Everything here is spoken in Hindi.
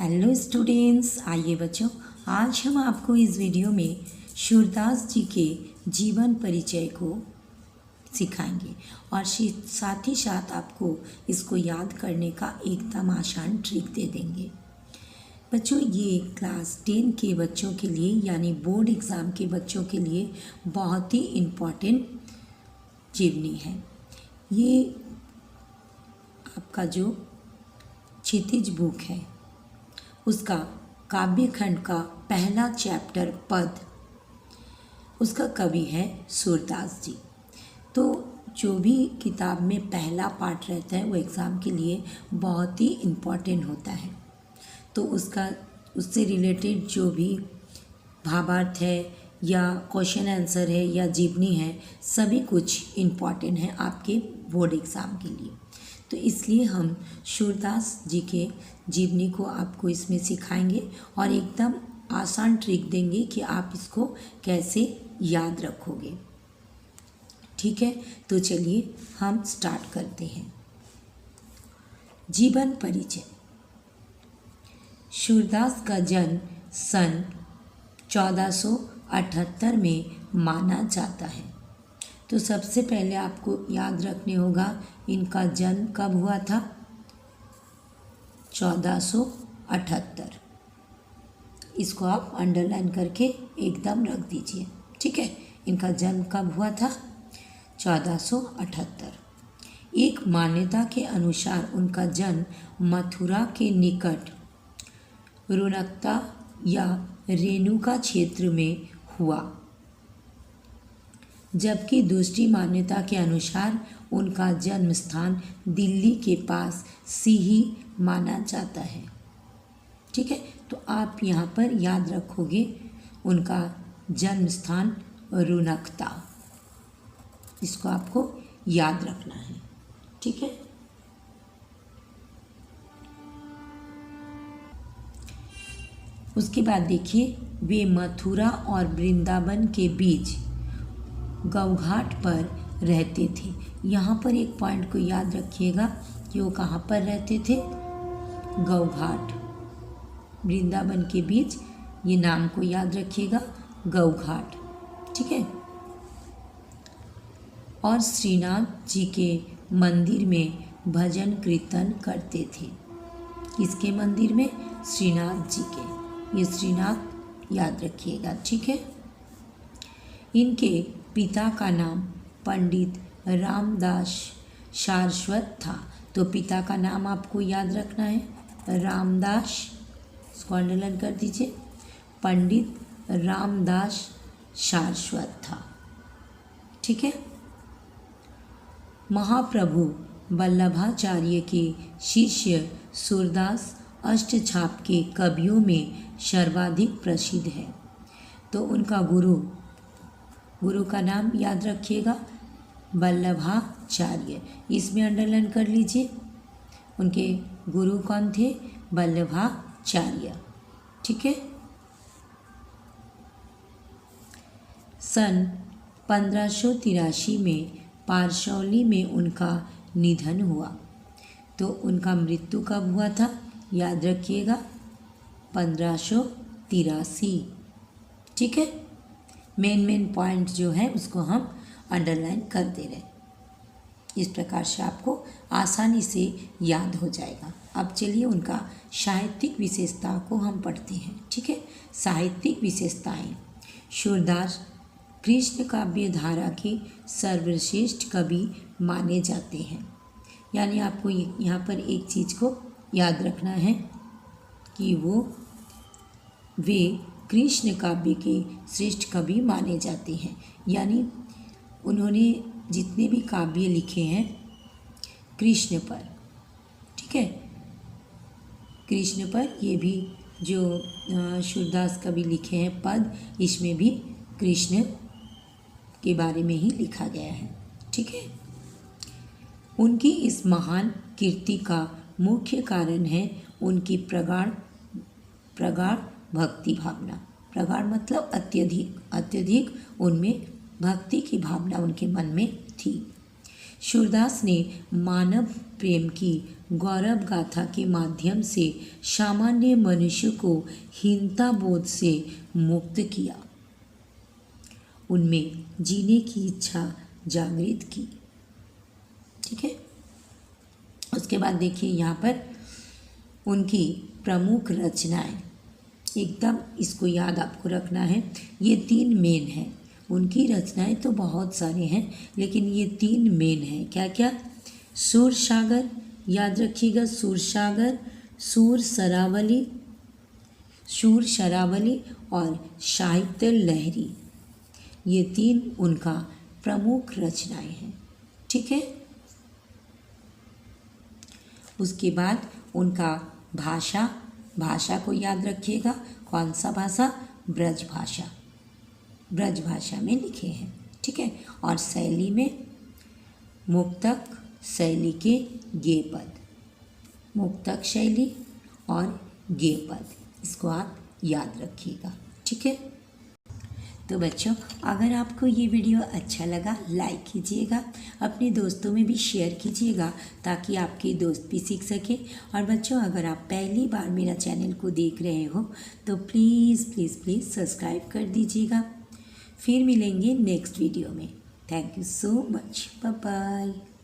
हेलो स्टूडेंट्स, आइए बच्चों, आज हम आपको इस वीडियो में सूरदास जी के जीवन परिचय को सिखाएंगे और साथ ही साथ आपको इसको याद करने का एकदम आसान ट्रिक दे देंगे। बच्चों, ये क्लास 10 के बच्चों के लिए यानी बोर्ड एग्ज़ाम के बच्चों के लिए बहुत ही इम्पॉर्टेंट जीवनी है। ये आपका जो क्षितिज बुक है उसका काव्यखंड का पहला चैप्टर पद, उसका कवि है सूरदास जी। तो जो भी किताब में पहला पार्ट रहता है वो एग्ज़ाम के लिए बहुत ही इम्पॉर्टेंट होता है। तो उससे रिलेटेड जो भी भावार्थ है या क्वेश्चन आंसर है या जीवनी है, सभी कुछ इम्पॉर्टेंट है आपके बोर्ड एग्ज़ाम के लिए। तो इसलिए हम सूरदास जी के जीवनी को आपको इसमें सिखाएंगे और एकदम आसान ट्रिक देंगे कि आप इसको कैसे याद रखोगे। ठीक है, तो चलिए हम स्टार्ट करते हैं। जीवन परिचय। सूरदास का जन्म सन 1478 में माना जाता है। तो सबसे पहले आपको याद रखने होगा इनका जन्म कब हुआ था। 1478। इसको आप अंडरलाइन करके एकदम रख दीजिए। ठीक है, इनका जन्म कब हुआ था। 1478। एक मान्यता के अनुसार उनका जन्म मथुरा के निकट रुनकता या रेणुका क्षेत्र में हुआ, जबकि दूसरी मान्यता के अनुसार उनका जन्म स्थान दिल्ली के पास सीही माना जाता है। ठीक है, तो आप यहाँ पर याद रखोगे उनका जन्म स्थान रुनकता, इसको आपको याद रखना है। ठीक है, उसके बाद देखिए, वे मथुरा और वृंदावन के बीच गौघाट पर रहते थे। यहाँ पर एक पॉइंट को याद रखिएगा कि वो कहाँ पर रहते थे। गौघाट, वृंदावन के बीच, ये नाम को याद रखिएगा, गौघाट। ठीक है, और श्रीनाथ जी के मंदिर में भजन कीर्तन करते थे। किसके मंदिर में? श्रीनाथ जी के। ये श्रीनाथ याद रखिएगा। ठीक है, इनके पिता का नाम पंडित रामदास सारस्वत था। तो पिता का नाम आपको याद रखना है रामदास, इसको अंडरलाइन कर दीजिए, पंडित रामदास सारस्वत था। ठीक है, महाप्रभु वल्लभाचार्य के शिष्य सूरदास अष्टछाप के कवियों में सर्वाधिक प्रसिद्ध है। तो उनका गुरु का नाम याद रखिएगा वल्लभाचार्य, इसमें अंडरलाइन कर लीजिए। उनके गुरु कौन थे? वल्लभाचार्य। ठीक है, सन 1583 में पारसौली में उनका निधन हुआ। तो उनका मृत्यु कब हुआ था? याद रखिएगा 1583। ठीक है, मेन पॉइंट जो है उसको हम अंडरलाइन कर दे रहे हैं। इस प्रकार से आपको आसानी से याद हो जाएगा। अब चलिए उनका साहित्यिक विशेषता को हम पढ़ते हैं। ठीक है, साहित्यिक विशेषताएं। सूरदास कृष्ण काव्य धारा के सर्वश्रेष्ठ कवि माने जाते हैं। यानी आपको यहाँ पर एक चीज़ को याद रखना है कि वे कृष्ण काव्य के श्रेष्ठ कवि माने जाते हैं। यानी उन्होंने जितने भी काव्य लिखे हैं कृष्ण पर, ठीक है, कृष्ण पर, ये भी जो सूरदास कवि लिखे हैं पद, इसमें भी कृष्ण के बारे में ही लिखा गया है। ठीक है, उनकी इस महान कीर्ति का मुख्य कारण है उनकी प्रगाढ़ भक्ति भावना। प्रगाढ़ मतलब अत्यधिक उनमें भक्ति की भावना उनके मन में थी। सूरदास ने मानव प्रेम की गौरव गाथा के माध्यम से सामान्य मनुष्य को हीनता बोध से मुक्त किया, उनमें जीने की इच्छा जागृत की। ठीक है, उसके बाद देखिए यहाँ पर उनकी प्रमुख रचनाएं, एकदम इसको याद आपको रखना है, ये 3 मेन हैं। उनकी रचनाएं तो बहुत सारे हैं, लेकिन ये 3 मेन हैं। क्या क्या? सूर सागर, याद रखिएगा, सूर सागर, सूर शरावली और साहित्य लहरी, ये 3 उनका प्रमुख रचनाएं हैं। ठीक है, उसके बाद उनका भाषा को याद रखिएगा, कौन सा भाषा? ब्रज भाषा में लिखे हैं। ठीक है, और शैली में मुक्तक शैली के गेय पद, मुक्तक शैली और गेय पद, इसको आप याद रखिएगा। ठीक है, तो बच्चों अगर आपको ये वीडियो अच्छा लगा लाइक कीजिएगा, अपने दोस्तों में भी शेयर कीजिएगा ताकि आपके दोस्त भी सीख सकें। और बच्चों अगर आप पहली बार मेरा चैनल को देख रहे हो तो प्लीज़ प्लीज़ प्लीज़ सब्सक्राइब कर दीजिएगा। फिर मिलेंगे नेक्स्ट वीडियो में। Thank you so much, bye bye.